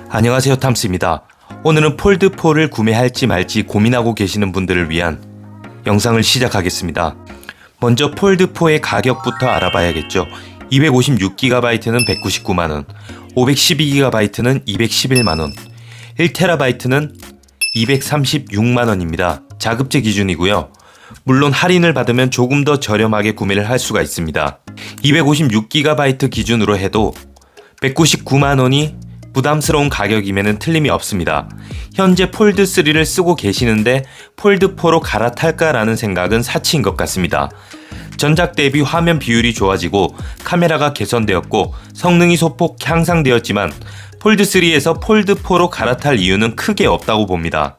안녕하세요, 탐스입니다. 오늘은 폴드4를 구매할지 말지 고민하고 계시는 분들을 위한 영상을 시작하겠습니다. 먼저 폴드4의 가격부터 알아봐야겠죠. 256GB는 199만원, 512GB는 211만원, 1TB는 236만원입니다. 자급제 기준이고요. 물론 할인을 받으면 조금 더 저렴하게 구매를 할 수가 있습니다. 256GB 기준으로 해도 199만원이 부담스러운 가격이면 틀림이 없습니다. 현재 폴드3를 쓰고 계시는데 폴드4로 갈아탈까라는 생각은 사치인 것 같습니다. 전작 대비 화면 비율이 좋아지고 카메라가 개선되었고 성능이 소폭 향상되었지만 폴드3에서 폴드4로 갈아탈 이유는 크게 없다고 봅니다.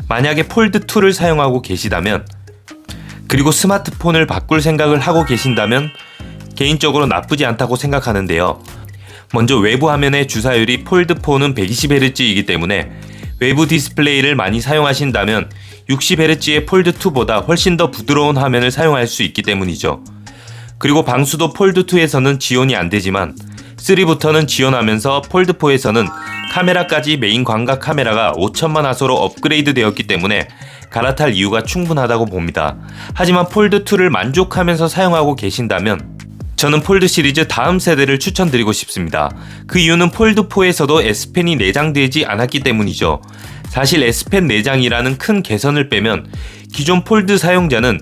만약에 폴드2를 사용하고 계시다면, 그리고 스마트폰을 바꿀 생각을 하고 계신다면 개인적으로 나쁘지 않다고 생각하는데요. 먼저 외부 화면의 주사율이 폴드4는 120Hz이기 때문에 외부 디스플레이를 많이 사용하신다면 60Hz의 폴드2보다 훨씬 더 부드러운 화면을 사용할 수 있기 때문이죠. 그리고 방수도 폴드2에서는 지원이 안되지만 3부터는 지원하면서 폴드4에서는 카메라까지 메인 광각 카메라가 5000만 화소로 업그레이드 되었기 때문에 갈아탈 이유가 충분하다고 봅니다. 하지만 폴드2를 만족하면서 사용하고 계신다면 저는 폴드 시리즈 다음 세대를 추천드리고 싶습니다. 그 이유는 폴드4에서도 S펜이 내장되지 않았기 때문이죠. 사실 S펜 내장이라는 큰 개선을 빼면 기존 폴드 사용자는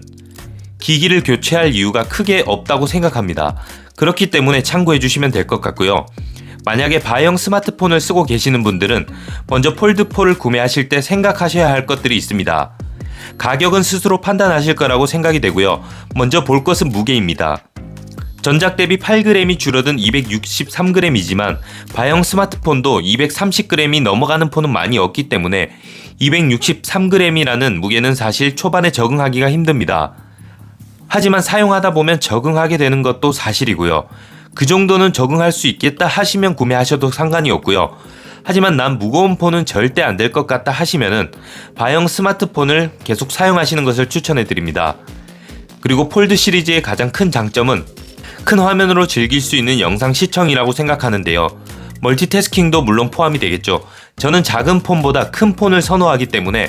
기기를 교체할 이유가 크게 없다고 생각합니다. 그렇기 때문에 참고해주시면 될 것 같고요. 만약에 바형 스마트폰을 쓰고 계시는 분들은 먼저 폴드4를 구매하실 때 생각하셔야 할 것들이 있습니다. 가격은 스스로 판단하실 거라고 생각이 되고요. 먼저 볼 것은 무게입니다. 전작 대비 8g이 줄어든 263g이지만 바형 스마트폰도 230g이 넘어가는 폰은 많이 없기 때문에 263g이라는 무게는 사실 초반에 적응하기가 힘듭니다. 하지만 사용하다 보면 적응하게 되는 것도 사실이고요. 그 정도는 적응할 수 있겠다 하시면 구매하셔도 상관이 없고요. 하지만 난 무거운 폰은 절대 안 될 것 같다 하시면은 바형 스마트폰을 계속 사용하시는 것을 추천해드립니다. 그리고 폴드 시리즈의 가장 큰 장점은 큰 화면으로 즐길 수 있는 영상 시청이라고 생각하는데요. 멀티태스킹도 물론 포함이 되겠죠. 저는 작은 폰보다 큰 폰을 선호하기 때문에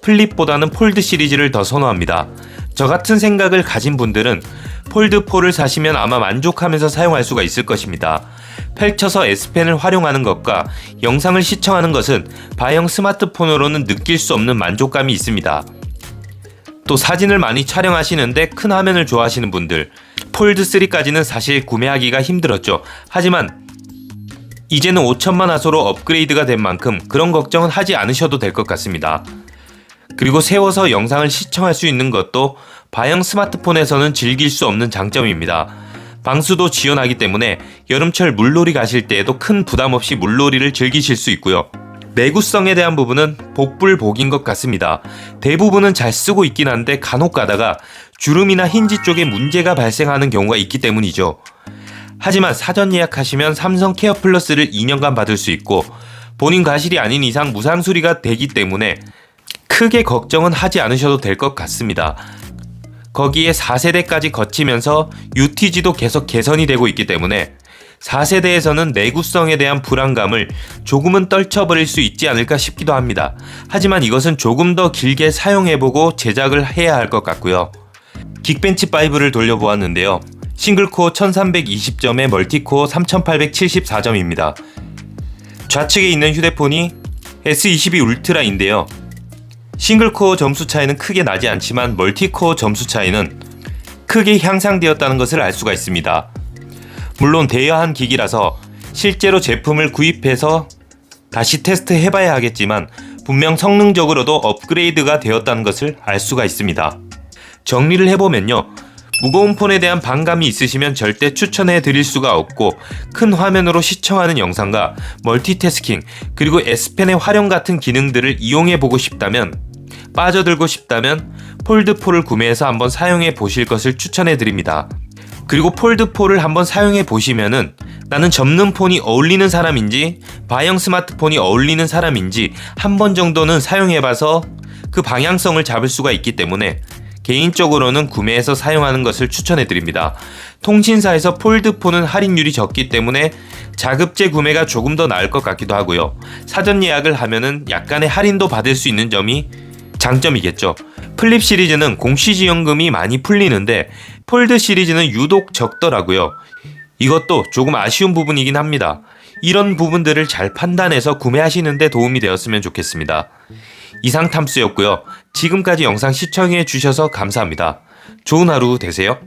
플립보다는 폴드 시리즈를 더 선호합니다. 저 같은 생각을 가진 분들은 폴드4를 사시면 아마 만족하면서 사용할 수가 있을 것입니다. 펼쳐서 S펜을 활용하는 것과 영상을 시청하는 것은 바형 스마트폰으로는 느낄 수 없는 만족감이 있습니다. 또 사진을 많이 촬영하시는데 큰 화면을 좋아하시는 분들, 폴드3까지는 사실 구매하기가 힘들었죠. 하지만 이제는 5000만 화소로 업그레이드가 된 만큼 그런 걱정은 하지 않으셔도 될 것 같습니다. 그리고 세워서 영상을 시청할 수 있는 것도 바형 스마트폰에서는 즐길 수 없는 장점입니다. 방수도 지원하기 때문에 여름철 물놀이 가실 때에도 큰 부담 없이 물놀이를 즐기실 수 있고요. 내구성에 대한 부분은 복불복인 것 같습니다. 대부분은 잘 쓰고 있긴 한데 간혹 가다가 주름이나 힌지 쪽에 문제가 발생하는 경우가 있기 때문이죠. 하지만 사전 예약하시면 삼성 케어 플러스를 2년간 받을 수 있고 본인 과실이 아닌 이상 무상 수리가 되기 때문에 크게 걱정은 하지 않으셔도 될 것 같습니다. 거기에 4세대까지 거치면서 UTG도 계속 개선이 되고 있기 때문에 4세대에서는 내구성에 대한 불안감을 조금은 떨쳐버릴 수 있지 않을까 싶기도 합니다. 하지만 이것은 조금 더 길게 사용해보고 제작을 해야 할 것 같고요. 긱벤치5를 돌려보았는데요. 싱글코어 1320점에 멀티코어 3874점입니다. 좌측에 있는 휴대폰이 S22 울트라인데요. 싱글코어 점수 차이는 크게 나지 않지만 멀티코어 점수 차이는 크게 향상되었다는 것을 알 수가 있습니다. 물론 대여한 기기라서 실제로 제품을 구입해서 다시 테스트 해봐야 하겠지만 분명 성능적으로도 업그레이드가 되었다는 것을 알 수가 있습니다. 정리를 해보면요. 무거운 폰에 대한 반감이 있으시면 절대 추천해 드릴 수가 없고 큰 화면으로 시청하는 영상과 멀티태스킹 그리고 S펜의 활용 같은 기능들을 이용해 보고 싶다면 빠져들고 싶다면 폴드4를 구매해서 한번 사용해 보실 것을 추천해 드립니다. 그리고 폴드4를 한번 사용해 보시면은 나는 접는 폰이 어울리는 사람인지 바형 스마트폰이 어울리는 사람인지 한 번 정도는 사용해 봐서 그 방향성을 잡을 수가 있기 때문에 개인적으로는 구매해서 사용하는 것을 추천해드립니다. 통신사에서 폴드폰은 할인율이 적기 때문에 자급제 구매가 조금 더 나을 것 같기도 하고요. 사전 예약을 하면은 약간의 할인도 받을 수 있는 점이 장점이겠죠. 플립 시리즈는 공시지원금이 많이 풀리는데 폴드 시리즈는 유독 적더라고요. 이것도 조금 아쉬운 부분이긴 합니다. 이런 부분들을 잘 판단해서 구매하시는 데 도움이 되었으면 좋겠습니다. 이상 탐스였고요. 지금까지 영상 시청해 주셔서 감사합니다. 좋은 하루 되세요.